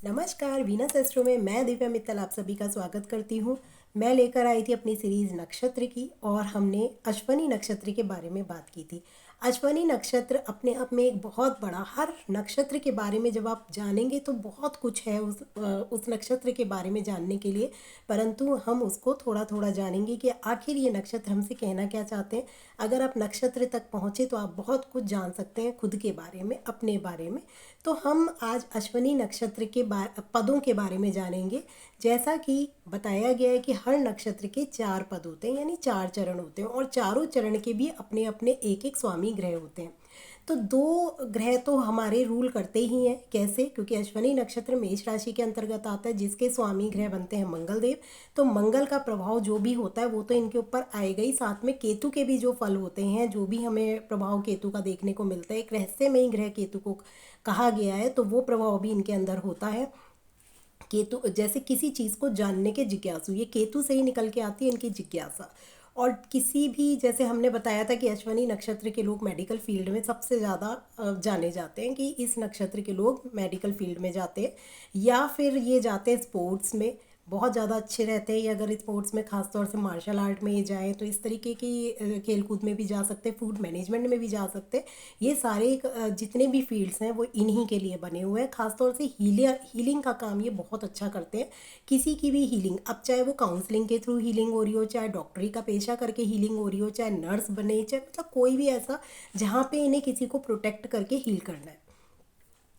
नमस्कार, Venus astro में मैं दिव्या मित्तल आप सभी का स्वागत करती हूँ। मैं लेकर आई थी अपनी सीरीज़ नक्षत्र की और हमने अश्वनी नक्षत्र के बारे में बात की थी। अश्वनी नक्षत्र अपने आप में एक बहुत बड़ा, हर नक्षत्र के बारे में जब आप जानेंगे तो बहुत कुछ है उस नक्षत्र के बारे में जानने के लिए, परंतु हम उसको थोड़ा थोड़ा जानेंगे कि आखिर ये नक्षत्र हमसे कहना क्या चाहते हैं। अगर आप नक्षत्र तक पहुँचे तो आप बहुत कुछ जान सकते हैं खुद के बारे में, अपने बारे में। तो हम आज अश्वनी नक्षत्र के पदों के बारे में जानेंगे। जैसा कि बताया गया है कि हर नक्षत्र के 4 पद होते हैं, यानी 4 चरण होते हैं, और चारों चरण के भी अपने अपने एक एक स्वामी ग्रह होते हैं। तो 2 ग्रह तो हमारे रूल करते ही हैं। कैसे? क्योंकि अश्वनी नक्षत्र मेष राशि के अंतर्गत आता है, जिसके स्वामी ग्रह बनते हैं मंगल देव। तो मंगल का प्रभाव जो भी होता है वो तो इनके ऊपर आएगा ही, साथ में केतु के भी जो फल होते हैं, जो भी हमें प्रभाव केतु का देखने को मिलता है, एक रहस्यमयी ग्रह केतु को कहा गया है, तो वो प्रभाव भी इनके अंदर होता है। केतु जैसे किसी चीज़ को जानने के जिज्ञासु, ये केतु से ही निकल के आती है इनकी जिज्ञासा। और किसी भी, जैसे हमने बताया था कि अश्वनी नक्षत्र के लोग मेडिकल फील्ड में सबसे ज़्यादा जाने जाते हैं, कि इस नक्षत्र के लोग मेडिकल फील्ड में जाते हैं, या फिर ये जाते हैं स्पोर्ट्स में, बहुत ज़्यादा अच्छे रहते हैं। ये अगर स्पोर्ट्स में, खास तौर से मार्शल आर्ट में ये जाएँ तो इस तरीके की खेल कूद में भी जा सकते हैं, फूड मैनेजमेंट में भी जा सकते हैं। ये सारे जितने भी फील्ड्स हैं वो इन्हीं के लिए बने हुए हैं। खास तौर से हीलिंग का काम ये बहुत अच्छा करते हैं। किसी की भी हीलिंग, अब चाहे वो काउंसलिंग के थ्रू हीलिंग हो रही हो, चाहे डॉक्टरी का पेशा करके हीलिंग हो रही हो, चाहे नर्स बने, चाहे मतलब कोई भी ऐसा जहाँ पे इन्हें किसी को प्रोटेक्ट करके हील करना है।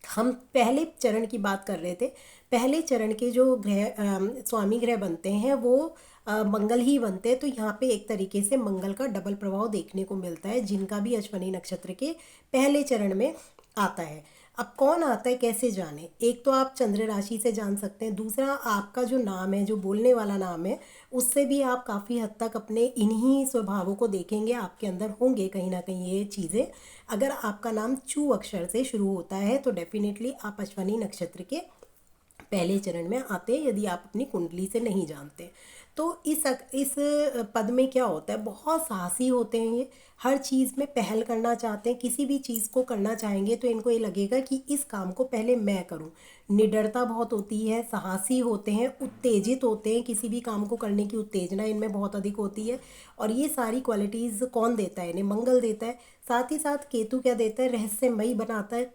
हम पहले चरण की बात कर रहे थे। पहले चरण के जो ग्रह स्वामी ग्रह बनते हैं वो मंगल ही बनते हैं। तो यहाँ पे एक तरीके से मंगल का डबल प्रभाव देखने को मिलता है, जिनका भी अश्वनी नक्षत्र के पहले चरण में आता है। अब कौन आता है, कैसे जाने? एक तो आप चंद्र राशि से जान सकते हैं, दूसरा आपका जो नाम है, जो बोलने वाला नाम है, उससे भी आप काफ़ी हद तक अपने इन्हीं स्वभावों को देखेंगे। आपके अंदर होंगे कहीं ना कहीं ये चीज़ें। अगर आपका नाम चू अक्षर से शुरू होता है तो डेफिनेटली आप अश्वनी नक्षत्र के पहले चरण में आते हैं, यदि आप अपनी कुंडली से नहीं जानते। तो इस पद में क्या होता है, बहुत साहसी होते हैं ये, हर चीज़ में पहल करना चाहते हैं। किसी भी चीज़ को करना चाहेंगे तो इनको ये लगेगा कि इस काम को पहले मैं करूं। निडरता बहुत होती है, साहसी होते हैं, उत्तेजित होते हैं, किसी भी काम को करने की उत्तेजना इनमें बहुत अधिक होती है। और ये सारी क्वालिटीज़ कौन देता है इन्हें? मंगल देता है। साथ ही साथ केतु क्या देता है? रहस्यमयी बनाता है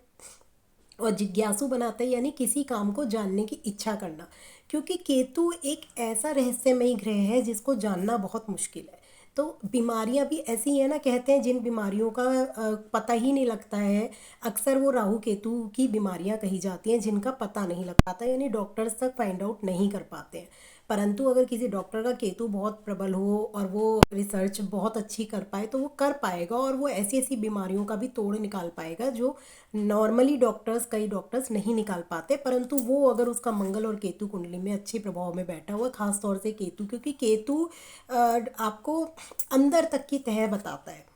और जिज्ञासु बनाता है, यानी किसी काम को जानने की इच्छा करना। क्योंकि केतु एक ऐसा रहस्यमयी ग्रह है जिसको जानना बहुत मुश्किल है। तो बीमारियां भी ऐसी हैं ना, कहते हैं जिन बीमारियों का पता ही नहीं लगता है, अक्सर वो राहु केतु की बीमारियां कही जाती हैं, जिनका पता नहीं लग पाता, यानी डॉक्टर्स तक फाइंड आउट नहीं कर पाते हैं। परंतु अगर किसी डॉक्टर का केतु बहुत प्रबल हो और वो रिसर्च बहुत अच्छी कर पाए तो वो कर पाएगा, और वो ऐसी ऐसी बीमारियों का भी तोड़ निकाल पाएगा जो नॉर्मली कई डॉक्टर्स नहीं निकाल पाते। परंतु वो अगर उसका मंगल और केतु कुंडली में अच्छे प्रभाव में बैठा हुआ, खास तौर से केतु, क्योंकि केतु आपको अंदर तक की तह बताता है,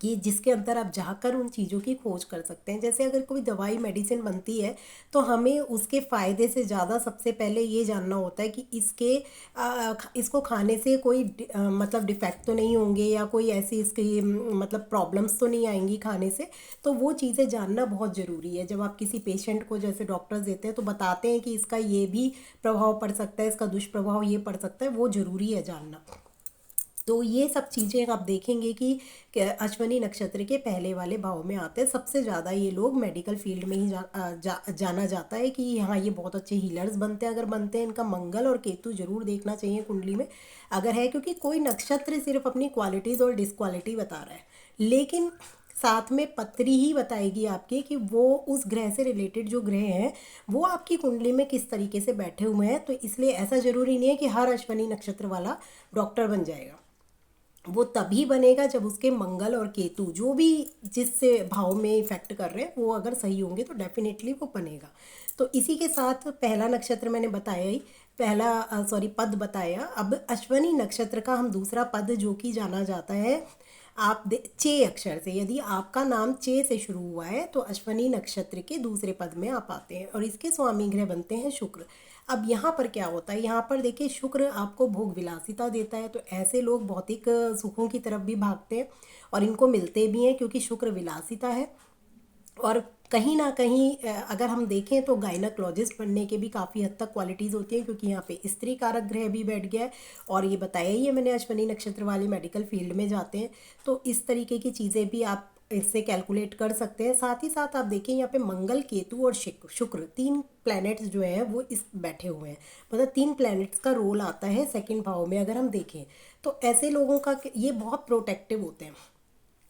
कि जिसके अंदर आप जाकर उन चीज़ों की खोज कर सकते हैं। जैसे अगर कोई दवाई मेडिसिन बनती है तो हमें उसके फ़ायदे से ज़्यादा सबसे पहले ये जानना होता है कि इसको खाने से कोई मतलब डिफेक्ट तो नहीं होंगे, या कोई ऐसी इसकी मतलब प्रॉब्लम्स तो नहीं आएंगी खाने से। तो वो चीज़ें जानना बहुत ज़रूरी है। जब आप किसी पेशेंट को, जैसे डॉक्टर्स देते हैं तो बताते हैं कि इसका ये भी प्रभाव पड़ सकता है, इसका दुष्प्रभाव ये पड़ सकता है, वो ज़रूरी है जानना। तो ये सब चीज़ें आप देखेंगे कि अश्वनी नक्षत्र के पहले वाले भाव में आते हैं। सबसे ज़्यादा ये लोग मेडिकल फील्ड में ही जाना जाता है कि हाँ, ये बहुत अच्छे हीलर्स बनते हैं। अगर बनते हैं, इनका मंगल और केतु जरूर देखना चाहिए कुंडली में अगर है, क्योंकि कोई नक्षत्र सिर्फ अपनी क्वालिटीज़ और डिसक्वालिटी बता रहा है, लेकिन साथ में पत्री ही बताएगी आपके कि वो उस ग्रह से रिलेटेड जो ग्रह हैं वो आपकी कुंडली में किस तरीके से बैठे हुए हैं। तो इसलिए ऐसा ज़रूरी नहीं है कि हर अश्वनी नक्षत्र वाला डॉक्टर बन जाएगा। वो तभी बनेगा जब उसके मंगल और केतु जो भी जिससे भाव में इफेक्ट कर रहे हैं वो अगर सही होंगे तो डेफिनेटली वो बनेगा। तो इसी के साथ पहला नक्षत्र मैंने बताया ही, पद बताया। अब अश्वनी नक्षत्र का हम दूसरा पद जो कि जाना जाता है चे अक्षर से। यदि आपका नाम चे से शुरू हुआ है तो अश्वनी नक्षत्र के दूसरे पद में आप आते हैं, और इसके स्वामी ग्रह बनते हैं शुक्र। अब यहाँ पर क्या होता है, यहाँ पर देखिए शुक्र आपको भोग विलासिता देता है, तो ऐसे लोग भौतिक सुखों की तरफ भी भागते हैं और इनको मिलते भी हैं, क्योंकि शुक्र विलासिता है। और कहीं ना कहीं अगर हम देखें तो गायनकोलॉजिस्ट बनने के भी काफ़ी हद तक क्वालिटीज़ होती हैं, क्योंकि यहाँ पे स्त्री कारक ग्रह भी बैठ गया है। और ये बताया ही है मैंने, अश्विनी नक्षत्र वाले मेडिकल फील्ड में जाते हैं, तो इस तरीके की चीज़ें भी आप इससे कैलकुलेट कर सकते हैं। साथ ही साथ आप देखें यहाँ पे मंगल, केतु और शुक्र, तीन प्लैनेट्स जो हैं वो इस बैठे हुए हैं। मतलब तीन प्लैनेट्स का रोल आता है सेकंड भाव में अगर हम देखें, तो ऐसे लोगों का ये बहुत प्रोटेक्टिव होते हैं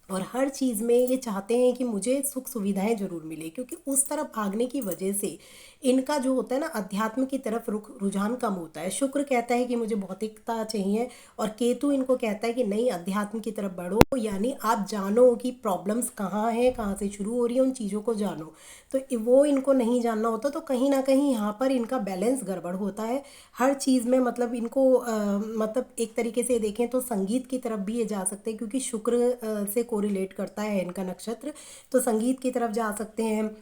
और हर चीज़ में ये चाहते हैं कि मुझे सुख सुविधाएं ज़रूर मिले, क्योंकि उस तरफ भागने की वजह से इनका जो होता है ना, अध्यात्म की तरफ रुख रुझान कम होता है। शुक्र कहता है कि मुझे भौतिकता चाहिए और केतु इनको कहता है कि नहीं, अध्यात्म की तरफ बढ़ो, यानी आप जानो कि प्रॉब्लम्स कहाँ हैं, कहाँ से शुरू हो रही है, उन चीज़ों को जानो। तो वो इनको नहीं जानना होता, तो कहीं ना कहीं यहाँ पर इनका बैलेंस गड़बड़ होता है हर चीज़ में। मतलब इनको मतलब एक तरीके से देखें तो संगीत की तरफ भी ये जा सकते हैं, क्योंकि शुक्र से कोरिलेट करता है इनका नक्षत्र, तो संगीत की तरफ जा सकते हैं।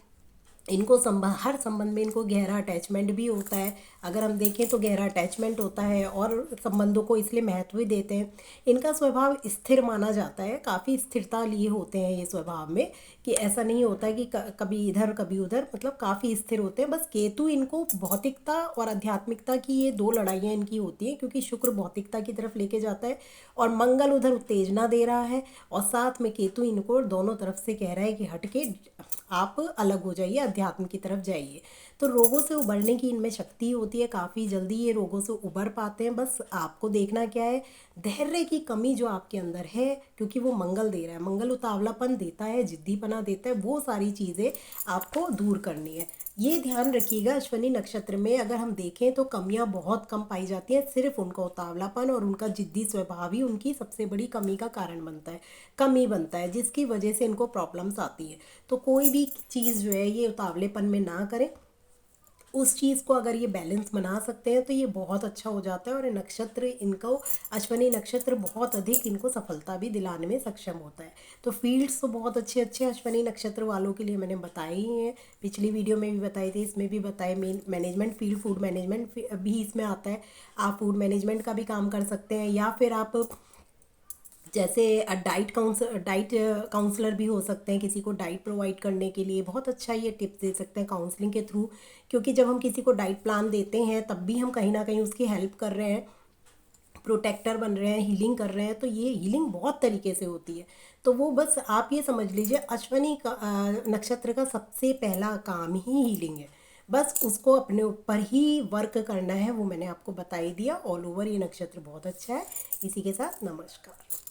इनको हर संबंध में इनको गहरा अटैचमेंट भी होता है। अगर हम देखें तो गहरा अटैचमेंट होता है और संबंधों को इसलिए महत्व भी देते हैं। इनका स्वभाव स्थिर माना जाता है, काफ़ी स्थिरता लिए होते हैं ये स्वभाव में, कि ऐसा नहीं होता है कि कभी इधर कभी उधर, मतलब काफ़ी स्थिर होते हैं। बस केतु इनको भौतिकता और आध्यात्मिकता की ये दो लड़ाइयाँ इनकी होती हैं, क्योंकि शुक्र भौतिकता की तरफ लेके जाता है और मंगल उधर उत्तेजना दे रहा है, और साथ में केतु इनको दोनों तरफ से कह रहा है कि हट के आप अलग हो जाइए, अध्यात्म की तरफ जाइए। तो रोगों से उबरने की इनमें शक्ति होती है, काफ़ी जल्दी ये रोगों से उबर पाते हैं। बस आपको देखना क्या है, धैर्य की कमी जो आपके अंदर है, क्योंकि वो मंगल दे रहा है, मंगल उतावलापन देता है, जिद्दीपना देता है, वो सारी चीज़ें आपको दूर करनी है। ये ध्यान रखिएगा, अश्विनी नक्षत्र में अगर हम देखें तो कमियां बहुत कम पाई जाती हैं, सिर्फ उनका उतावलापन और उनका जिद्दी स्वभाव ही उनकी सबसे बड़ी कमी का कारण बनता है, कमी बनता है, जिसकी वजह से इनको प्रॉब्लम्स आती हैं। तो कोई भी चीज़ जो है ये उतावलेपन में ना करें, उस चीज़ को अगर ये बैलेंस बना सकते हैं तो ये बहुत अच्छा हो जाता है। और ये नक्षत्र इनको, अश्विनी नक्षत्र बहुत अधिक इनको सफलता भी दिलाने में सक्षम होता है। तो फील्ड्स तो बहुत अच्छे अच्छे अश्विनी नक्षत्र वालों के लिए मैंने बताए ही हैं, पिछली वीडियो में भी बताए थे, इसमें भी बताए। मैनेजमेंट फील्ड, फूड मैनेजमेंट भी इसमें आता है। आप फूड मैनेजमेंट का भी काम कर सकते हैं, या फिर आप जैसे डाइट काउंसलर भी हो सकते हैं, किसी को डाइट प्रोवाइड करने के लिए बहुत अच्छा ये टिप्स दे सकते हैं काउंसलिंग के थ्रू। क्योंकि जब हम किसी को डाइट प्लान देते हैं तब भी हम कहीं ना कहीं उसकी हेल्प कर रहे हैं, प्रोटेक्टर बन रहे हैं, हीलिंग कर रहे हैं। तो ये हीलिंग बहुत तरीके से होती है। तो वो बस आप ये समझ लीजिए, अश्विनी का नक्षत्र का सबसे पहला काम ही हीलिंग है। बस उसको अपने ऊपर ही वर्क करना है, वो मैंने आपको बता ही दिया। ऑल ओवर ये नक्षत्र बहुत अच्छा है। इसी के साथ नमस्कार।